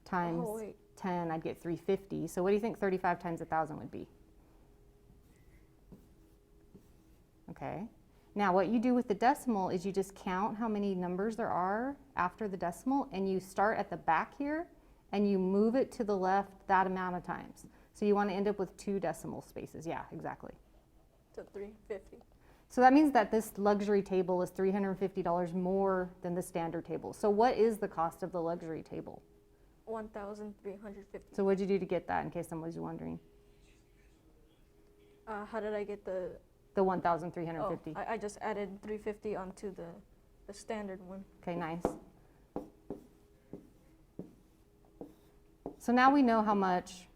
times 10, I'd get 350. So what do you think 35 times 1,000 would be? Okay. Now what you do with the decimal is you just count how many numbers there are after the decimal, and you start at the back here and you move it to the left that amount of times. So you want to end up with 2 decimal spaces. Yeah, exactly. So 350. So that means that this luxury table is $350 more than the standard table. So what is the cost of the luxury table? 1,350. So what did you do to get that, in case somebody's wondering? How did I get the? The 1,350. Oh, I just added 350 onto the standard one. Okay, nice. So now we know how much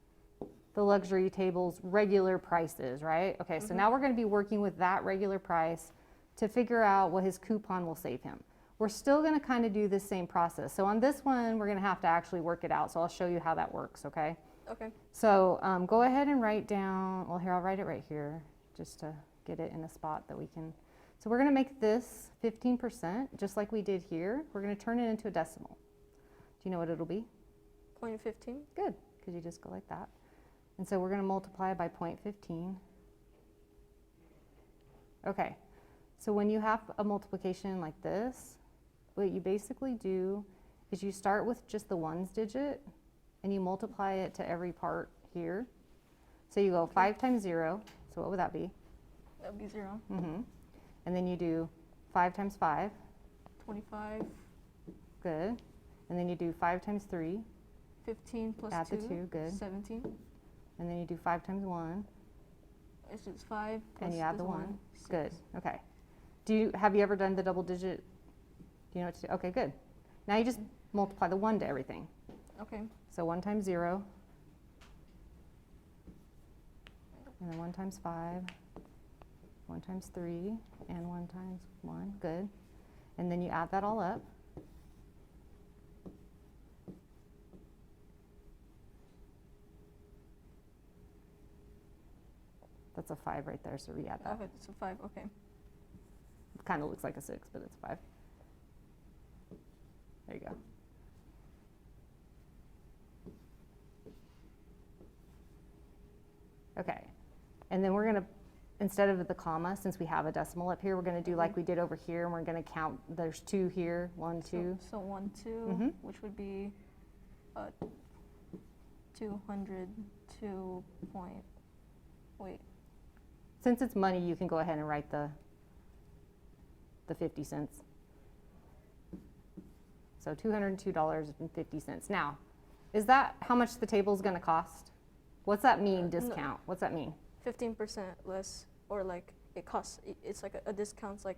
the luxury table's regular price is, right? Okay, so now we're going to be working with that regular price to figure out what his coupon will save him. We're still going to kind of do the same process. So on this one, we're going to have to actually work it out. So I'll show you how that works, okay? Okay. So go ahead and write down, well here, I'll write it right here just to get it in a spot that we can. So we're going to make this 15%, just like we did here. We're going to turn it into a decimal. Do you know what it'll be? 0.15. Good, because you just go like that. And so we're going to multiply by 0.15. Okay, so when you have a multiplication like this, what you basically do is you start with just the ones digit and you multiply it to every part here. So you go 5 times 0, so what would that be? That would be 0. And then you do 5 times 5, 25. good. And then you do 5 times 3, 15 plus add 2. the 2, good. 17. And then you do 5 times 1, It's just 5 plus and you add this the 1. 6. Good, okay. Have you ever done the double digit? Do you know what to do? Okay, good. Now you just multiply the 1 to everything. Okay. So 1 times 0, and then 1 times 5, 1 times 3, and 1 times 1, good. And then you add that all up. That's a 5 right there, so we add that. Okay, it's a 5, okay. It kind of looks like a 6, but it's 5. There you go. Okay, and then we're going to, instead of the comma, since we have a decimal up here, we're going to do like we did over here, and we're going to count, there's 2 here, 1, 2. So 1, 2, which would be 202 point, wait. Since it's money, you can go ahead and write the 50 cents. So $202.50. Now, is that how much the table is going to cost? What's that mean, discount? What's that mean? 15% less, or like it costs, it's like a discount's like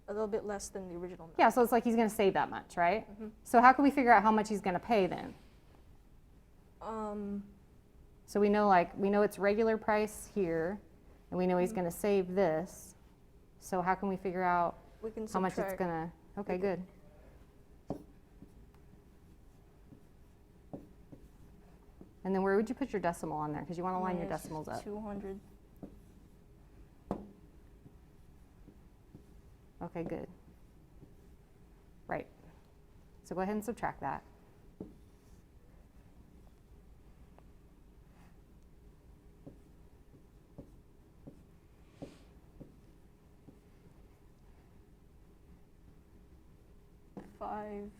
a little bit less than the original amount. Yeah, so it's like he's going to save that much, right? So how can we figure out how much he's going to pay then? So we know it's regular price here, and we know he's going to save this. So how can we figure out We can how much it's subtract. going to, okay, good. And then where would you put your decimal on there? Because you want to line your minus decimals up. 200. Okay, good. Right. So go ahead and subtract that. Five.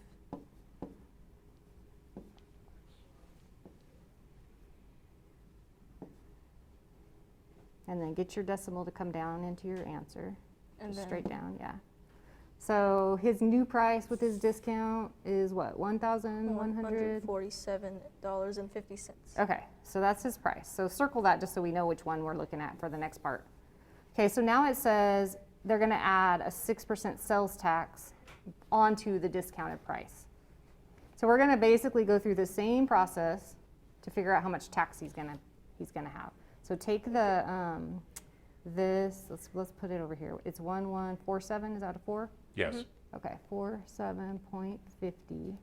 And then get your decimal to come down into your answer. And Just then straight down, yeah. So his new price with his discount is what, 1,100? $147.50. Okay, so that's his price. So circle that just so we know which one we're looking at for the next part. Okay, so now it says they're going to add a 6% sales tax onto the discounted price. So we're going to basically go through the same process to figure out how much tax he's going to have. So take the let's put it over here. It's 1147. Is that a 4? Yes. Okay, 47.50.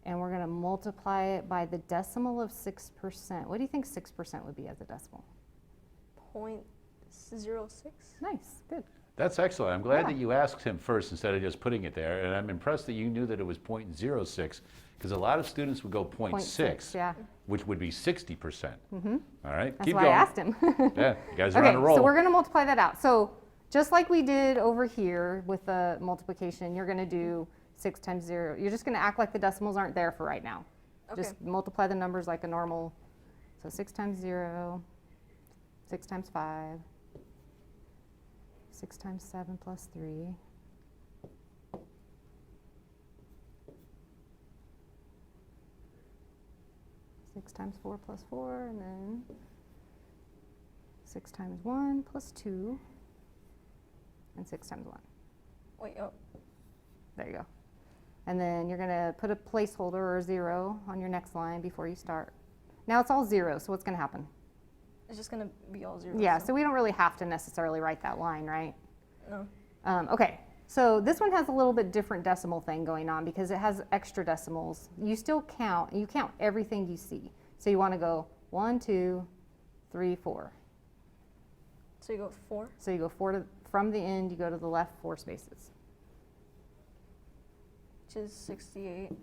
And we're going to multiply it by the decimal of 6%. What do you think 6% would be as a decimal? 0.06. Nice, good. That's excellent. I'm glad Yeah. that you asked him first instead of just putting it there. And I'm impressed that you knew that it was 0.06, because a lot of students would go 0.6, yeah. which would be 60%. All right, That's keep why going. I asked him. Yeah, you guys are Okay, on a roll. so we're going to multiply that out. So just like we did over here with the multiplication, you're going to do 6 times 0. You're just going to act like the decimals aren't there for right now. Okay. Just multiply the numbers like a normal. So 6 times 0, 6 times 5, 6 times 7 plus 3. 6 times 4 plus 4, and then 6 times 1 plus 2, and 6 times 1. Wait, oh, There you go. And then you're going to put a placeholder or a 0 on your next line before you start. Now it's all 0, so what's going to happen? it's just gonna be all zeros. Yeah, so we don't really have to necessarily write that line, right? No. Okay, so this one has a little bit different decimal thing going on because it has extra decimals. You still count, and you count everything you see. So you want to go 1, 2, 3, 4. So you go 4. So you go from the end, you go to the left 4 spaces. Which is $68.85.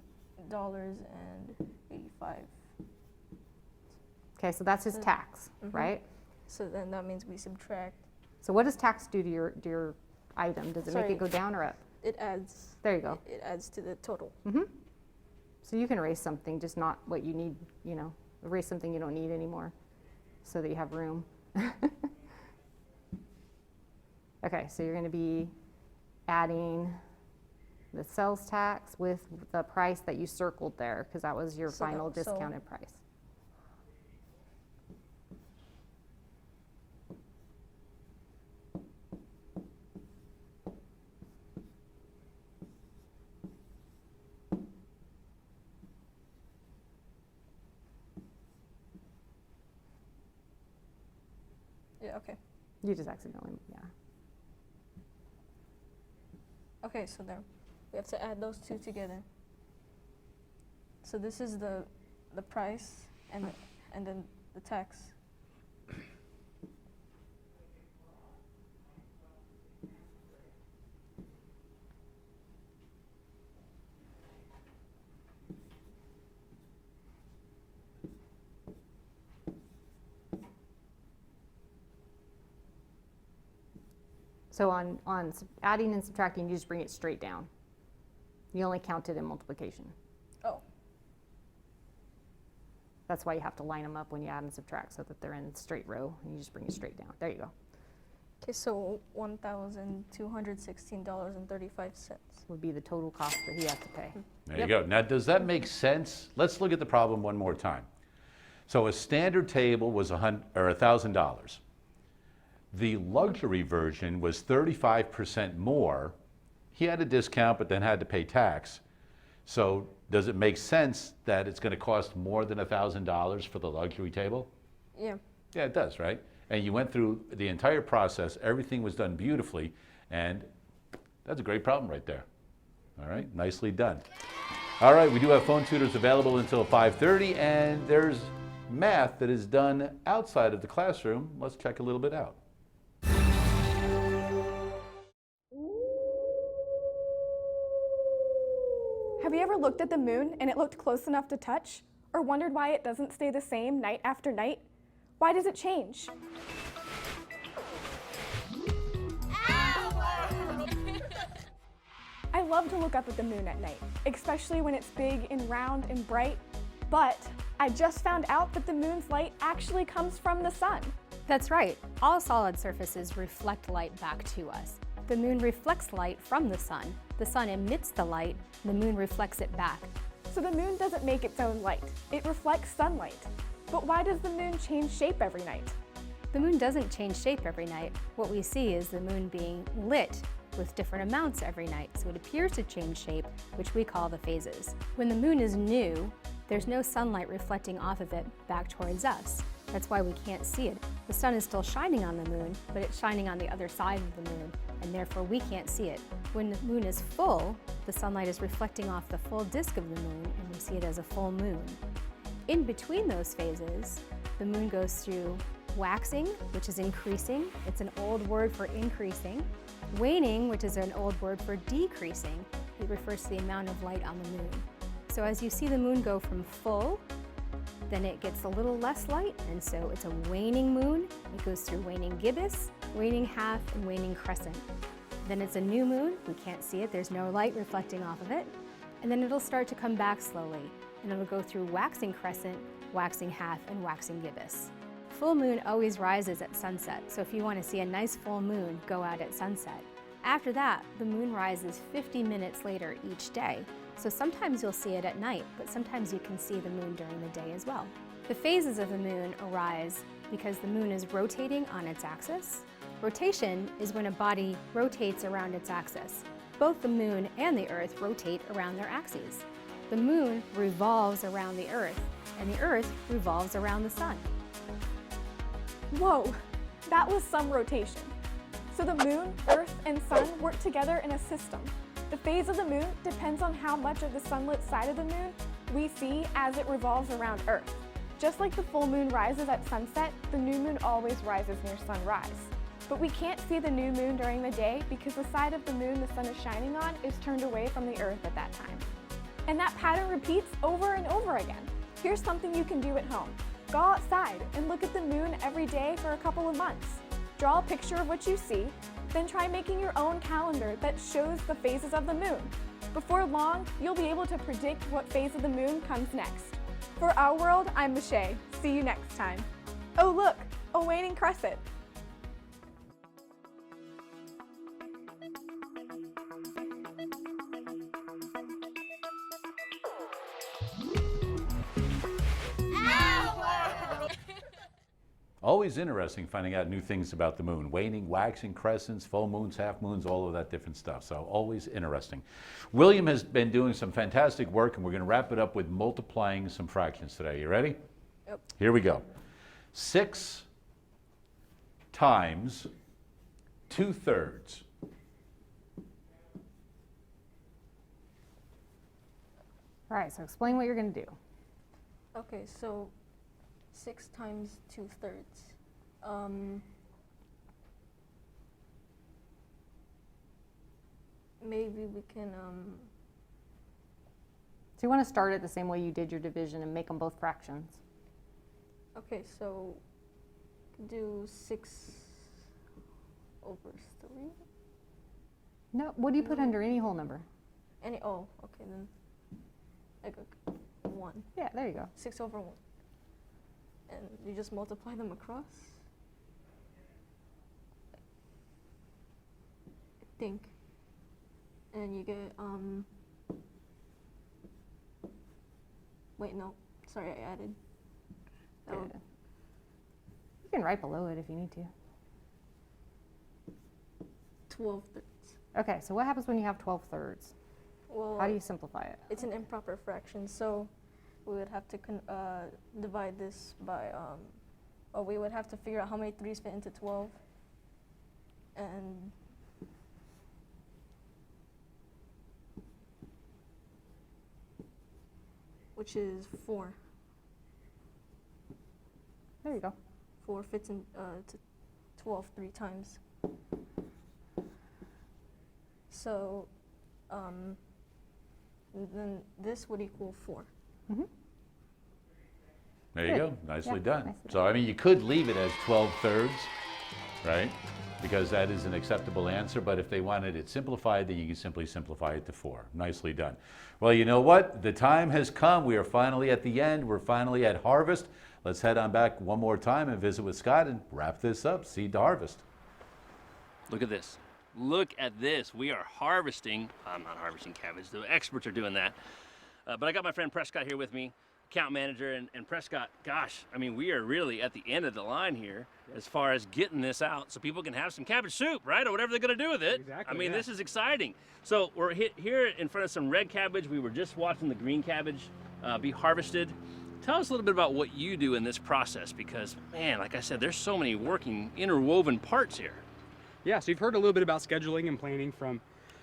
Okay, so that's his tax, right? So then that means we subtract. So what does tax do to your item? Does it make Sorry. it go down or up? it adds. There you go. It adds to the total. So you can erase something, just not what you need, you know, erase something you don't need anymore so that you have room. Okay, so you're going to be adding the sales tax with the price that you circled there, because that was your So final that- so- discounted price. Yeah, okay. You just accidentally, yeah. Okay, so there. We have to add those two together. So this is the price and then the tax. So on adding and subtracting, you just bring it straight down. You only count it in multiplication. Oh, That's why you have to line them up when you add and subtract so that they're in a straight row, and you just bring it straight down. There you go. okay, so $1,216.35. Would be the total cost that he has to pay. There you go. Now, does that make sense? Let's look at the problem one more time. So a standard table was $1,000. The luxury version was 35% more. He had a discount, but then had to pay tax. So does it make sense that it's going to cost more than $1,000 for the luxury table? Yeah. Yeah, it does, right? And you went through the entire process. Everything was done beautifully, and that's a great problem right there. All right, nicely done. All right, we do have phone tutors available until 5:30, and there's math that is done outside of the classroom. Let's check a little bit out. Have you ever looked at the moon and it looked close enough to touch? Or wondered why it doesn't stay the same night after night? Why does it change? I love to look up at the moon at night, especially when it's big and round and bright. But I just found out that the moon's light actually comes from the sun. That's right. All solid surfaces reflect light back to us. The moon reflects light from the sun emits the light, the moon reflects it back. So the moon doesn't make its own light. It reflects sunlight. But why does the moon change shape every night? The moon doesn't change shape every night. What we see is the moon being lit with different amounts every night, so it appears to change shape, which we call the phases. When the moon is new, there's no sunlight reflecting off of it back towards us. That's why we can't see it. The sun is still shining on the moon, but it's shining on the other side of the moon, and therefore we can't see it. When the moon is full, the sunlight is reflecting off the full disk of the moon, and we see it as a full moon. In between those phases, the moon goes through waxing, which is increasing. It's an old word for increasing. Waning, which is an old word for decreasing. It refers to the amount of light on the moon. So as you see the moon go from full, then it gets a little less light, and so it's a waning moon. It goes through waning gibbous, waning half, and waning crescent. Then it's a new moon. We can't see it. There's no light reflecting off of it. And then it'll start to come back slowly, and it'll go through waxing crescent, waxing half, and waxing gibbous. Full moon always rises at sunset, so if you want to see a nice full moon, go out at sunset. After that, the moon rises 50 minutes later each day. So sometimes you'll see it at night, but sometimes you can see the moon during the day as well. The phases of the moon arise because the moon is rotating on its axis. Rotation is when a body rotates around its axis. Both the moon and the earth rotate around their axes. The moon revolves around the earth, and the earth revolves around the sun. Whoa, that was some rotation. So the moon, earth, and sun work together in a system. The phase of the moon depends on how much of the sunlit side of the moon we see as it revolves around Earth. Just like the full moon rises at sunset, the new moon always rises near sunrise. But we can't see the new moon during the day because the side of the moon the sun is shining on is turned away from the Earth at that time. And that pattern repeats over and over again. Here's something you can do at home. Go outside and look at the moon every day for a couple of months. Draw a picture of what you see, then try making your own calendar that shows the phases of the moon. Before long, you'll be able to predict what phase of the moon comes next. For Our World, I'm Michelle. See you next time. Oh look, a waning crescent. Always interesting finding out new things about the moon. Waning, waxing, crescents, full moons, half moons, all of that different stuff. So always interesting. William has been doing some fantastic work, and we're going to wrap it up with multiplying some fractions today. You ready? Yep. Here we go. 6 times 2/3. All right, so explain what you're going to do. Okay, so 6 times 2/3. Maybe we can, So you want to start it the same way you did your division and make them both fractions. okay, so do 6 over 3? No, what do you put under any whole number? Oh, okay, then, like 1. Yeah, there you go. 6 over 1. And you just multiply them across? I think. And you get, wait, no, sorry, I added. That would- You can write below it if you need to. 12/3. Okay, so what happens when you have 12/3? Well, How do you simplify it? it's an improper fraction, so we would have to divide this by, or we would have to figure out how many 3's fit into 12. And which is 4. There you go. 4 fits in to 12 3 times. So then this would equal 4. There you go. Nicely Yeah, done. nicely So, I mean, you could leave it as 12/3, right? Because that is an acceptable answer. But if they wanted it simplified, then you can simply simplify it to 4. Nicely done. Well, you know what? The time has come. We are finally at the end. We're finally at harvest. Let's head on back one more time and visit with Scott and wrap this up. Seed to harvest. Look at this. Look at this. We are harvesting. I'm not harvesting cabbage. The experts are doing that. But I got my friend Prescott here with me, account manager. And Prescott, gosh, I mean, we are really at the end of the line here as far as getting this out so people can have some cabbage soup, right? Or whatever they're going to do with it. Exactly, I mean, yeah. this is exciting. So we're here in front of some red cabbage. We were just watching the green cabbage be harvested. Tell us a little bit about what you do in this process because, man, like I said, there's so many working, interwoven parts here. Yeah, so you've heard a little bit about scheduling and planning from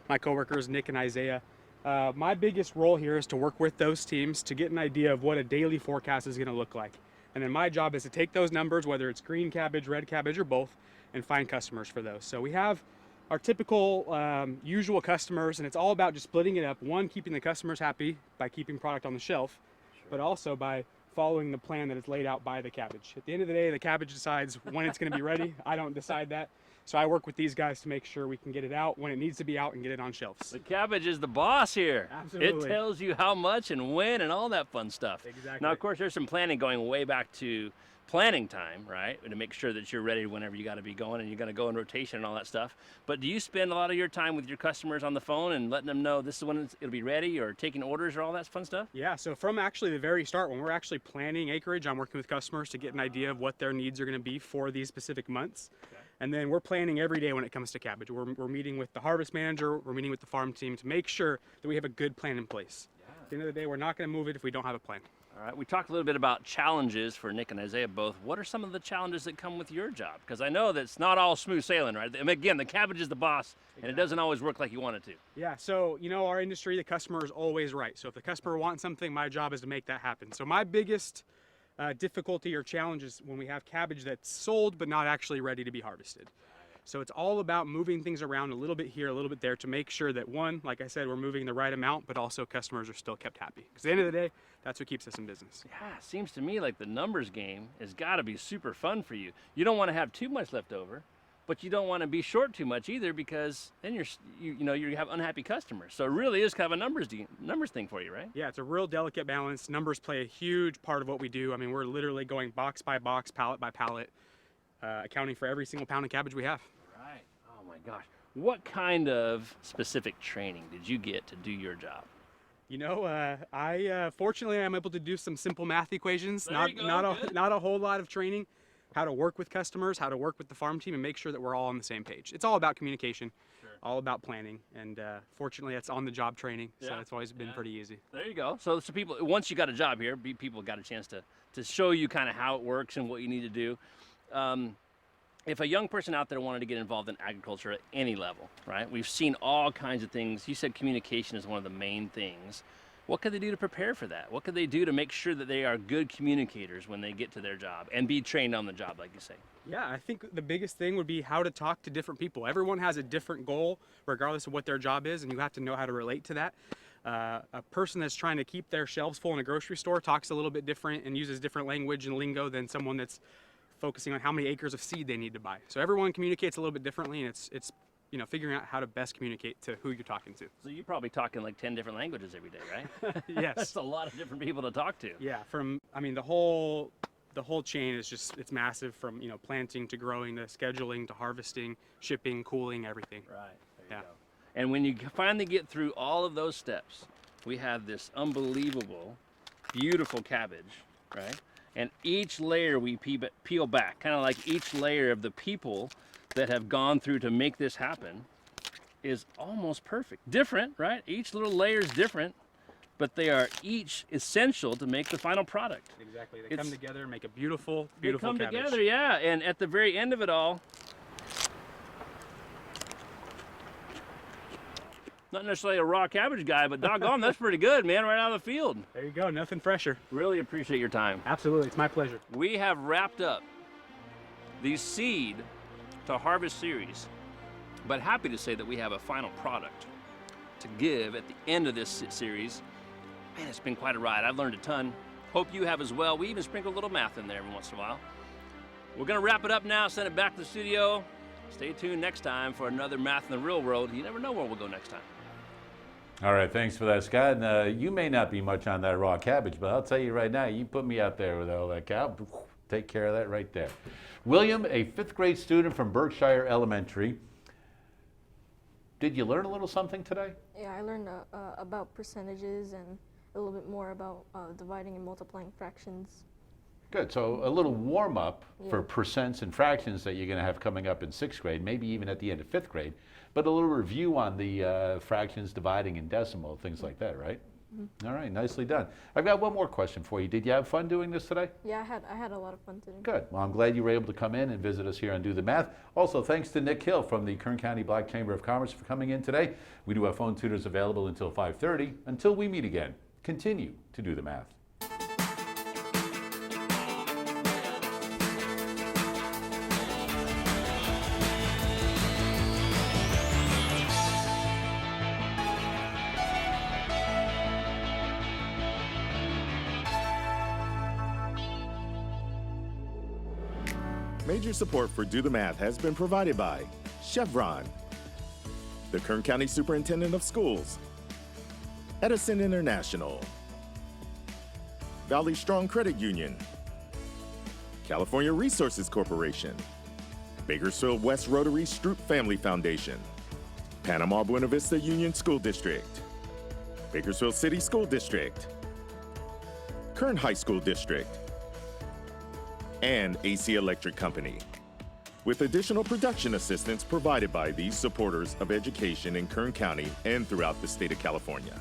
my coworkers, Nick and Isaiah. My biggest role here is to work with those teams to get an idea of what a daily forecast is going to look like. And then my job is to take those numbers, whether it's green cabbage, red cabbage, or both, and find customers for those. So we have our typical usual customers, and it's all about just splitting it up. One, keeping the customers happy by keeping product on the shelf, but also by following the plan that is laid out by the cabbage. At the end of the day, the cabbage decides when it's going to be ready. I don't decide that. So I work with these guys to make sure we can get it out when it needs to be out and get it on shelves. The cabbage is the boss here. Absolutely. It tells you how much and when and all that fun stuff. Exactly. Now, of course, there's some planning going way back to planning time, right? To make sure that you're ready whenever you got to be going and you're going to go in rotation and all that stuff. But do you spend a lot of your time with your customers on the phone and letting them know this is when it'll be ready or taking orders or all that fun stuff? Yeah, so from actually the very start, when we're actually planning acreage, I'm working with customers to get an idea of what their needs are going to be for these specific months. Okay. And then we're planning every day when it comes to cabbage. We're meeting with the harvest manager, we're meeting with the farm team to make sure that we have a good plan in place. Yeah. At the end of the day, we're not going to move it if we don't have a plan. All right, we talked a little bit about challenges for Nick and Isaiah both. What are some of the challenges that come with your job? Because I know that it's not all smooth sailing, right? I mean, again, the cabbage is the boss, and it doesn't always work like you want it to. Yeah, so, you know, our industry, the customer is always right. So if the customer wants something, my job is to make that happen. So my biggest difficulty or challenge is when we have cabbage that's sold but not actually ready to be harvested. So it's all about moving things around a little bit here, a little bit there to make sure that one, like I said, we're moving the right amount, but also customers are still kept happy. Because at the end of the day, that's what keeps us in business. Yeah, it seems to me like the numbers game has got to be super fun for you. You don't want to have too much left over, but you don't want to be short too much either, because then you have unhappy customers. So it really is kind of a numbers thing for you, right? Yeah, it's a real delicate balance. Numbers play a huge part of what we do. I mean, we're literally going box by box, pallet by pallet, accounting for every single pound of cabbage we have. Right. Oh my gosh. What kind of specific training did you get to do your job? You know, fortunately I'm able to do some simple math equations. There you go, Not a whole lot of training. How to work with customers, how to work with the farm team, and make sure that we're all on the same page. It's all about communication, all about planning, and fortunately that's on-the-job training, so it's always been pretty easy. There you go. So people, once you got a job here, people got a chance to show you kind of how it works and what you need to do. If a young person out there wanted to get involved in agriculture at any level, right? We've seen all kinds of things. You said communication is one of the main things. What could they do to prepare for that? What could they do to make sure that they are good communicators when they get to their job and be trained on the job, like you say? Yeah, I think the biggest thing would be how to talk to different people. Everyone has a different goal, regardless of what their job is, and you have to know how to relate to that. A person that's trying to keep their shelves full in a grocery store talks a little bit different and uses different language and lingo than someone that's focusing on how many acres of seed they need to buy. So everyone communicates a little bit differently, and it's figuring out how to best communicate to who you're talking to. So you're probably talking like 10 different languages every day, right? Yes. That's a lot of different people to talk to. Yeah, the whole chain is it's massive, from planting to growing to scheduling to harvesting, shipping, cooling, everything. Right. There you go. And when you finally get through all of those steps, we have this unbelievable, beautiful cabbage, right? And each layer we peel back, kind of like each layer of the people that have gone through to make this happen, is almost perfect. Different, right? Each little layer is different, but they are each essential to make the final product. Exactly. They come together and make a beautiful, beautiful cabbage. They come cabbage. together, yeah. And at the very end of it all, not necessarily a raw cabbage guy, but doggone, that's pretty good, man, right out of the field. There you go, nothing fresher. Really appreciate your time. Absolutely, it's my pleasure. We have wrapped up the seed to harvest series, but happy to say that we have a final product to give at the end of this series. Man, it's been quite a ride. I've learned a ton. Hope you have as well. We even sprinkle a little math in there every once in a while. We're gonna wrap it up now, send it back to the studio. Stay tuned next time for another Math in the Real World. You never know where we'll go next time. All right, thanks for that, Scott. And, you may not be much on that raw cabbage, but I'll tell you right now, you put me out there with all that cow, take care of that right there. William, a 5th grade student from Berkshire Elementary. Did you learn a little something today? Yeah, I learned about percentages and a little bit more about dividing and multiplying fractions. Good, so a little warm-up for percents and fractions that you're going to have coming up in 6th grade, maybe even at the end of 5th grade, but a little review on the fractions, dividing, and decimal, things like that, right? Mm-hmm. All right, nicely done. I've got one more question for you. Did you have fun doing this today? Yeah, I had a lot of fun today. Good. Well, I'm glad you were able to come in and visit us here on Do the Math. Also, thanks to Nick Hill from the Kern County Black Chamber of Commerce for coming in today. We do have phone tutors available until 5:30. Until we meet again, continue to do the math. Major support for Do the Math has been provided by Chevron, the Kern County Superintendent of Schools, Edison International, Valley Strong Credit Union, California Resources Corporation, Bakersfield West Rotary Stroop Family Foundation, Panama Buena Vista Union School District, Bakersfield City School District, Kern High School District, and AC Electric Company, with additional production assistance provided by these supporters of education in Kern County and throughout the state of California.